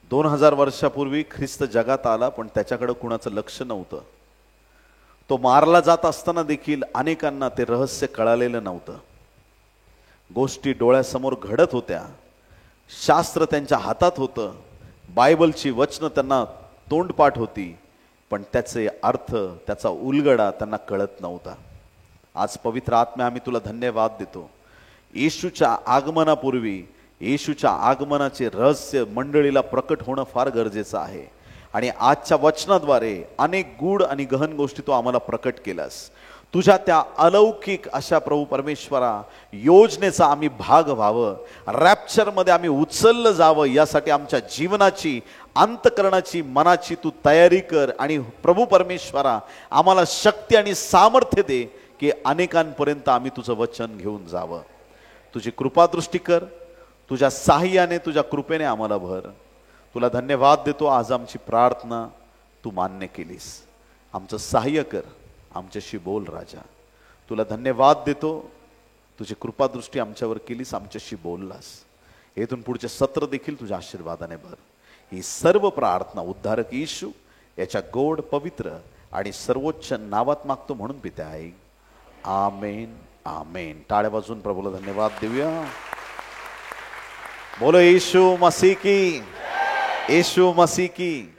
2000 वर्षापूर्वी ख्रिस्त जगात आला, पण त्याच्याकडे कुणाचं लक्ष नव्हतं. तो मारला जात असताना देखील अनेकांना ते रहस्य कळालेलं नव्हतं. गोष्टी डोळ्यासमोर घडत होत्या, शास्त्र त्यांच्या हातात होतं, बायबलची वचनं त्यांना तोंडपाठ होती, पण त्याचे अर्थ, त्याचा उलगडा त्यांना कळत नव्हता. आज पवित्र आत्म्या, आम्ही तुला धन्यवाद देतो. येशूच्या आगमनापूर्वी येशूच्या आगमनाचे रहस्य मंडळीला प्रकट होणं फार गरजेचं आहे. आणि आजच्या वचनाद्वारे अनेक गूढ आणि गहन गोष्टी तू आम्हाला प्रकट केलास. तुझ्या त्या अलौकिक अशा प्रभू परमेश्वरा योजनेचा आम्ही भाग व्हावं, रॅप्चरमध्ये आम्ही उचललं जावं, यासाठी आमच्या जीवनाची, अंतकरणाची, मनाची तू तयारी कर. आणि प्रभू परमेश्वरा आम्हाला शक्ती आणि सामर्थ्य दे की अनेकांपर्यंत आम्ही तुझं वचन घेऊन जावं. तुझी कृपादृष्टी कर, तुझ्या साह्याने, तुझ्या कृपेने आम्हाला भर. तुला धन्यवाद देतो. आज आमची प्रार्थना तू मान्य केलीस. आमचं सहाय्य कर, आमच्याशी बोल राजा. तुला धन्यवाद देतो. तुझी कृपादृष्टी आमच्यावर केलीस, आमच्याशी बोललास. येथून पुढचे सत्र देखील तुझ्या आशीर्वादाने भर. ही सर्व प्रार्थना उद्धारक येशू याच्या गोड, पवित्र आणि सर्वोच्च नावात मागतो म्हणून पिता आहे. आमेन. आमेन. टाळ्या वाजून प्रभूला धन्यवाद देऊया. बोलो येशू मसीह की. येशू मसीह की.